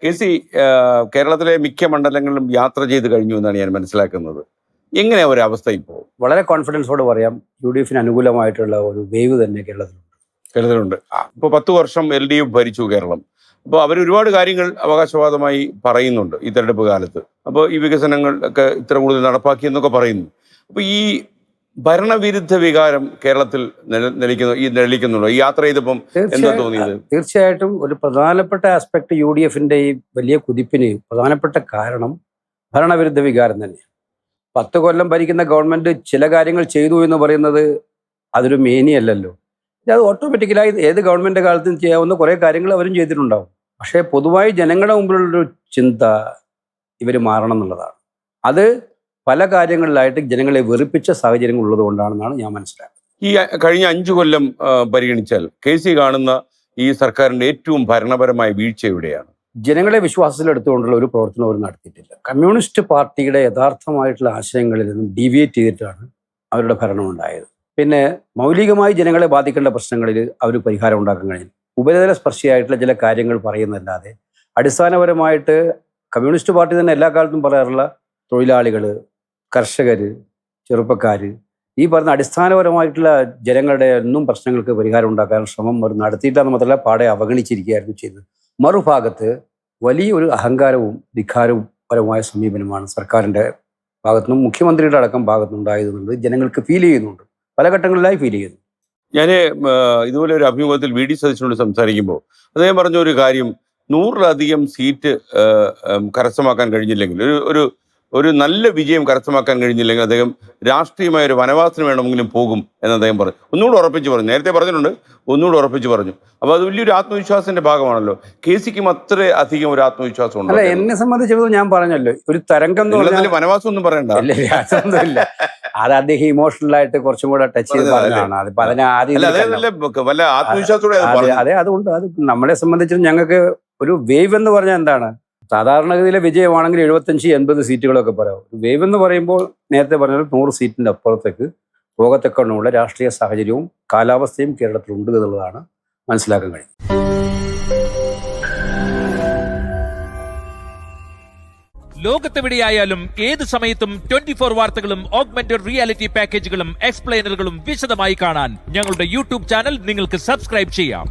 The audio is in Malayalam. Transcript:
കെ.സി. കേരളത്തിലെ മിക്ക മണ്ഡലങ്ങളിലും യാത്ര ചെയ്ത് കഴിഞ്ഞു എന്നാണ് ഞാൻ മനസ്സിലാക്കുന്നത്. എങ്ങനെയാ ഒരു അവസ്ഥ ഇപ്പോൾ? വളരെ കോൺഫിഡൻസോട് പറയാം, UDF അനുകൂലമായിട്ടുള്ള ഒരു വേവ് തന്നെ കേരളത്തിലുണ്ട്. ഇപ്പോൾ 10 വർഷം LDF ഭരിച്ചു കേരളം. അപ്പോൾ അവർ ഒരുപാട് കാര്യങ്ങൾ അവകാശവാദമായി പറയുന്നുണ്ട് ഈ തെരഞ്ഞെടുപ്പ് കാലത്ത്. അപ്പോൾ ഈ വികസനങ്ങൾ ഒക്കെ ഇത്ര കൂടുതൽ നടപ്പാക്കിയെന്നൊക്കെ പറയുന്നു. അപ്പോൾ ഈ ഭരണവിരുദ്ധ വികാരം കേരളത്തിൽ നിലനിൽക്കുന്നുണ്ടോ? ഈ യാത്ര ചെയ്തപ്പം എന്താ തോന്നിയത്? തീർച്ചയായിട്ടും ഒരു പ്രധാനപ്പെട്ട ആസ്പെക്ട് UDF ഈ വലിയ കുതിപ്പിന് പ്രധാനപ്പെട്ട കാരണം ഭരണവിരുദ്ധ വികാരം തന്നെ. 10 കൊല്ലം ഭരിക്കുന്ന ഗവൺമെന്റ് ചില കാര്യങ്ങൾ ചെയ്തു എന്ന് പറയുന്നത് അതൊരു മേനിയല്ലല്ലോ. അത് ഓട്ടോമാറ്റിക്കലായി ഏത് ഗവൺമെന്റ് കാലത്തും ചെയ്യാവുന്ന കുറേ കാര്യങ്ങൾ അവരും ചെയ്തിട്ടുണ്ടാവും. പക്ഷേ പൊതുവായി ജനങ്ങളുടെ മുമ്പിലുള്ളൊരു ചിന്ത ഇവർ മാറണം എന്നുള്ളതാണ്. അത് പല കാര്യങ്ങളിലായിട്ട് ജനങ്ങളെ വെറുപ്പിച്ച സാഹചര്യങ്ങൾ ഉള്ളത് കൊണ്ടാണെന്നാണ് ഞാൻ മനസ്സിലാക്കുന്നത്. ഈ കഴിഞ്ഞ 5 കൊല്ലം പരിഗണിച്ചാൽ കെ.സി. കാണുന്ന ഈ സർക്കാരിന്റെ ഏറ്റവും ഭരണപരമായ വീഴ്ച എവിടെയാണ്? ജനങ്ങളെ വിശ്വാസത്തിലെടുത്തുകൊണ്ടുള്ള ഒരു പ്രവർത്തനം അവർ നടത്തിയിട്ടില്ല. കമ്മ്യൂണിസ്റ്റ് പാർട്ടിയുടെ യഥാർത്ഥമായിട്ടുള്ള ആശയങ്ങളിൽ നിന്നും ഡീവിയേറ്റ് ചെയ്തിട്ടാണ് അവരുടെ ഭരണം ഉണ്ടായത്. പിന്നെ മൗലികമായി ജനങ്ങളെ ബാധിക്കേണ്ട പ്രശ്നങ്ങളിൽ അവർ പരിഹാരം ഉണ്ടാക്കാൻ കഴിയും. ഉപരിതല സ്പർശിയായിട്ടുള്ള ചില കാര്യങ്ങൾ പറയുന്നതല്ലാതെ അടിസ്ഥാനപരമായിട്ട് കമ്മ്യൂണിസ്റ്റ് പാർട്ടി തന്നെ എല്ലാ കാലത്തും പറയാറുള്ള തൊഴിലാളികൾ, കർഷകർ, ചെറുപ്പക്കാർ, ഈ പറഞ്ഞ അടിസ്ഥാനപരമായിട്ടുള്ള ജനങ്ങളുടെ ഒന്നും പ്രശ്നങ്ങൾക്ക് പരിഹാരം ഉണ്ടാക്കാൻ ശ്രമം അവർ നടത്തിയിട്ടാന്ന് മാത്രമല്ല പാടെ അവഗണിച്ചിരിക്കുകയായിരുന്നു ചെയ്തത്. മറുഭാഗത്ത് വലിയൊരു അഹങ്കാരവും ധിക്കാരവും പരമായ സമീപനമാണ് സർക്കാരിൻ്റെ ഭാഗത്തുനിന്നും മുഖ്യമന്ത്രിയുടെ അടക്കം ഭാഗത്തുനിന്നുണ്ടായതെന്നുള്ളത് ജനങ്ങൾക്ക് ഫീൽ ചെയ്യുന്നുണ്ട്, പല ഘട്ടങ്ങളിലായി ഫീൽ ചെയ്യുന്നു. ഞാൻ ഇതുപോലെ ഒരു അഭിമുഖത്തിൽ VD സതീശനോട് സംസാരിക്കുമ്പോൾ അദ്ദേഹം പറഞ്ഞ ഒരു കാര്യം, 100-ലധികം സീറ്റ് കരസ്ഥമാക്കാൻ കഴിഞ്ഞില്ലെങ്കിൽ, ഒരു നല്ല വിജയം കരസ്ഥമാക്കാൻ കഴിഞ്ഞില്ലെങ്കിൽ അദ്ദേഹം രാഷ്ട്രീയമായ ഒരു വനവാസത്തിന് വേണമെങ്കിലും പോകും എന്ന് അദ്ദേഹം പറഞ്ഞു. ഒന്നുകൂടെ ഉറപ്പിച്ച് പറഞ്ഞു. നേരത്തെ പറഞ്ഞിട്ടുണ്ട്, ഒന്നുകൂടെ ഉറപ്പിച്ച് പറഞ്ഞു. അപ്പോൾ അത് വലിയൊരു ആത്മവിശ്വാസത്തിന്റെ ഭാഗമാണല്ലോ. കെ.സിക്കും അത്ര അധികം ഒരു ആത്മവിശ്വാസം ഉണ്ട്. അല്ല, എന്നെ സംബന്ധിച്ചിടത്തോളം ഞാൻ പറഞ്ഞല്ലോ, ഒരു തരംഗം വനവാസം ഒന്നും പറയണ്ട, ഇല്ല. അത് അദ്ദേഹം ഇമോഷണൽ ആയിട്ട് കുറച്ചും കൂടെ ടച്ച് ചെയ്ത് പറഞ്ഞതാണ്. അതിപ്പോ അതിനെ അതെ, അതുകൊണ്ട് അത് നമ്മളെ സംബന്ധിച്ചും ഞങ്ങൾക്ക് ഒരു വേവ് എന്ന് പറഞ്ഞാൽ എന്താണ്, സാധാരണഗതിയിലെ വിജയമാണെങ്കിൽ 75-80 സീറ്റുകളൊക്കെ പറയാം. വേവ് എന്ന് പറയുമ്പോൾ നേരത്തെ പറഞ്ഞാൽ 100 സീറ്റിന്റെ അപ്പുറത്തേക്ക് പോകത്തക്കണ്ണുള്ള രാഷ്ട്രീയ സാഹചര്യവും കാലാവസ്ഥയും കേരളത്തിലുണ്ട് എന്നുള്ളതാണ് മനസ്സിലാക്കാൻ കഴിയും. ലോകത്തെവിടെയായാലും ഏത് സമയത്തും 24 വാർത്തകളും ഓഗ്മെന്റഡ് റിയാലിറ്റി പാക്കേജുകളും എക്സ്പ്ലെയിനറുകളും വിശദമായി കാണാൻ ഞങ്ങളുടെ YouTube ചാനൽ നിങ്ങൾക്ക് സബ്സ്ക്രൈബ് ചെയ്യാം.